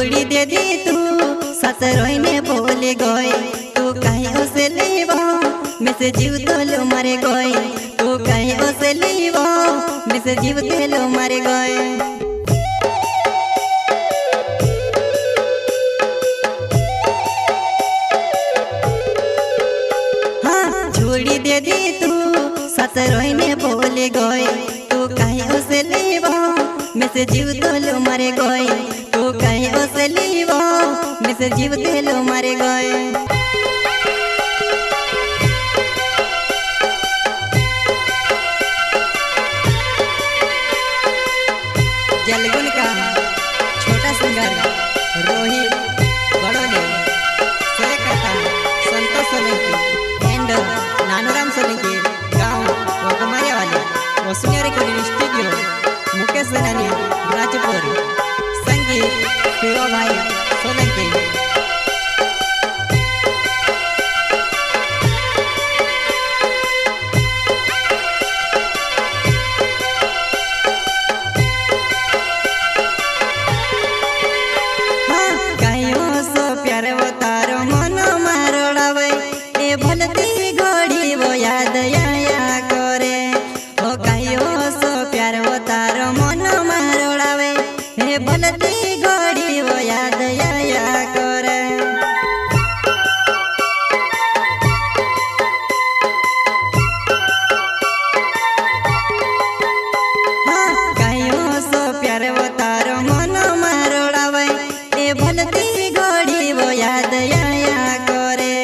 छोड़ी दे दी तू सस रोईने बोले गए तू कहीं उसे लेवा मैं से जीव तो मरे गए तू कहीं उसे लेवा मैं से जीव तो मरे गए। हाँ छोड़ी दे दी तू सस रोईने बोले गए तू कहीं उसे लेवा मैं से जीव तो मरे गए तू कहीं उसे लेवा मैं से जीव तो मरे गए। जलगुन का छोटा सिंगर रोहित बड़ोले से कथा संतोष सोलंकी एंड नानूराम सोलंकी गांव वगमारिया वाले वसुनिया रिकॉर्डिंग स्टूडियो मुकेश सेनानी राजपुर संगीत शिवा भाई सोलंकी। भलती घड़ी वो याद आया करे ओ कहियो सो प्यार वो तारो मन मारोड़ावे हे भलती घड़ी वो याद आया करे। हाँ कहियो सो प्यार वो तारो मन मारोड़ावे हे भलती घड़ी वो याद आया करे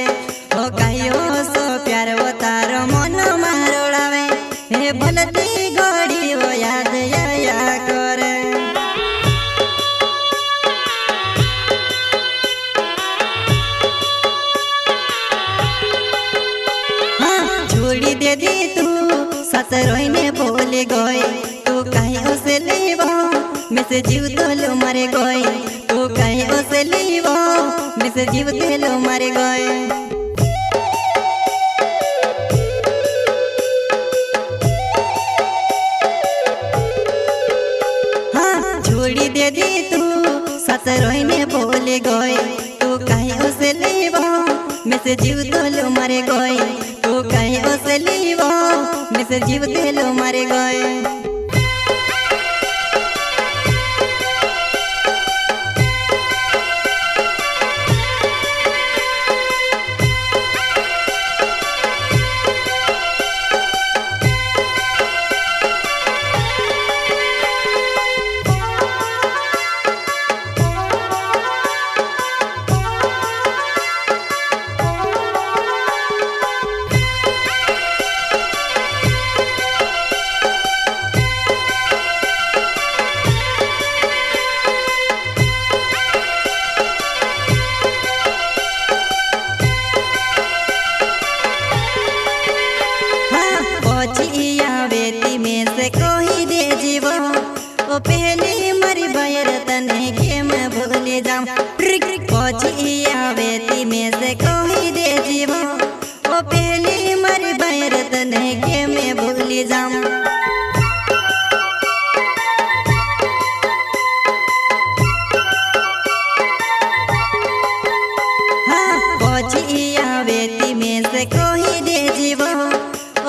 ओ कहियो सो प्यार वो तारो मन मारोड़ावे हे भलती घड़ी वो याद आया करे। हाँ छोड़ी दे दी तू सस रोईने बोले गए तू कहीं उसे लेवा मैं से जीव तो मरे गए तू कहीं उसे लेवा मैं से जीव तो मरे गए। छोड़ी दे दी तू सस रोईने बोले गए तू कहीं उसे लेवा मैं से जीव तो मरे गए तू कहीं उसे लेवा मैं से जीव तो मरे गए। कोई दे जीवो ओ पहले मरी बैर तने के मैं भूल जाऊं पहुंचिया बेटी में से कोई दे जीवो ओ पहले मरी बैर तने के मैं भूल जाऊं। हाँ पहुंचिया बेटी में से कोई दे जीवो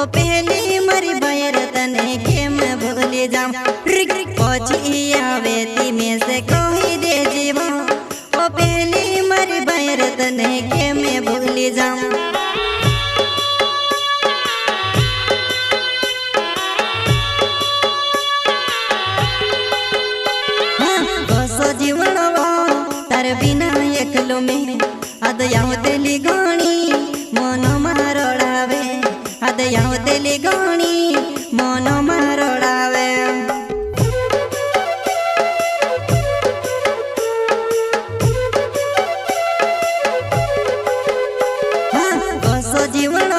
ओ पहले मरी बैर तने के मैं भूल जाऊं पहुंचिया बेटी में से कोई दे जीवो ओ पहले मरी बैर तने के मैं भूल जाऊं। हाँ बसो जीवन तार बिना एकलो में अद याव तेली गाणी मन मारोड़ावे अद याव तेली गाणी मन मारोड़ावे। हाँ बसो जीवन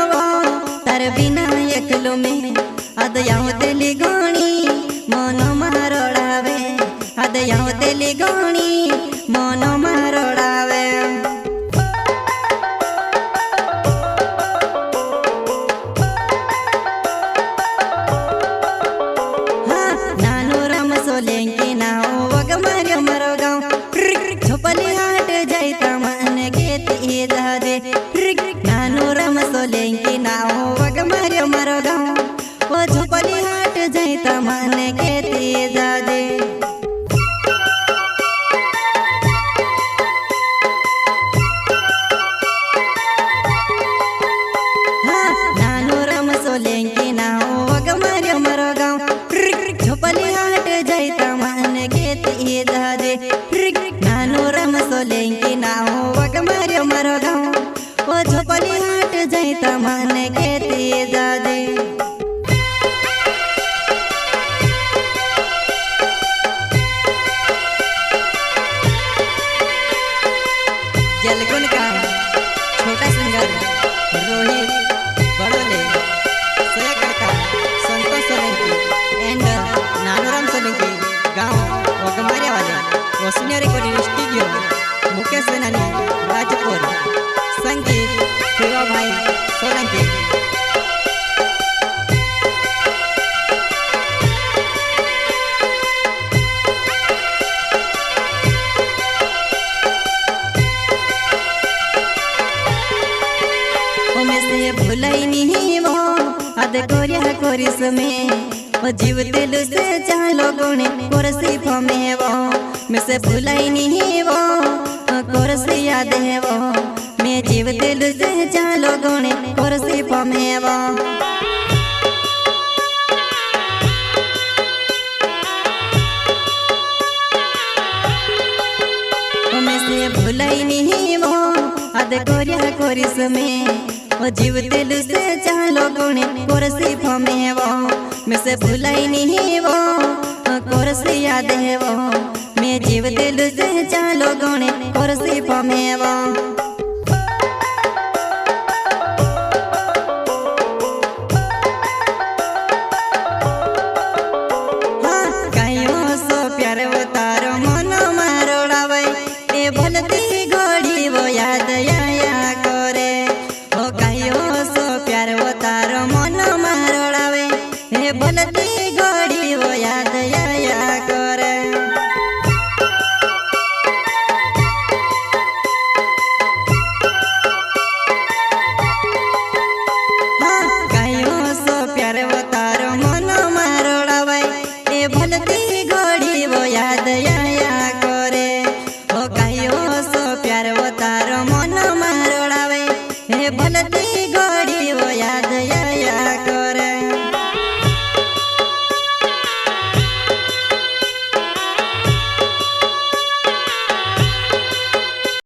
तार बिना एकलो में अद याव तेली गाणी मन मारोड़ावे अद याव तेली गाणी मन मारोड़ावे। मन खेती जादे नानो रम सोलेंकी ना वग मार्यो मरो गाँव झोपली हाट जाता मन खेती जादे नानो रम सोलेंकी ना वग मार्यो मरो गाँव ओ झोपली हाट जाता मन खेती जादे जलगुन का छोटा सिंगर रोहित बड़ोले सहकर्ता संतोष सोलंकी एंड नानोराम सोलंकी गांव वगमारिया वाले वसुनिया रिकॉर्डिंग स्टूडियो मुकेश सेनानी राजपुर संगीत शिवा भाई सोलंकी भुलाई नहीं वो अद कोरिया कोरिस में वो जीव दिल से चालो गुणे कोरसी फमे वो मैं से भुलाई नहीं वो कोरसी याद है वो मैं जीव दिल से चालो गुणे कोरसी फमे वो मैं से भुलाई नहीं वो अद कोरिया कोरिस में वो जीव दिल से चालो गुणे कोरसी फमे वो मैं से भुलाई नहीं वो कोरसी याद है वो मैं जीव दिल से चालो गुणे कोरसी फमे वो।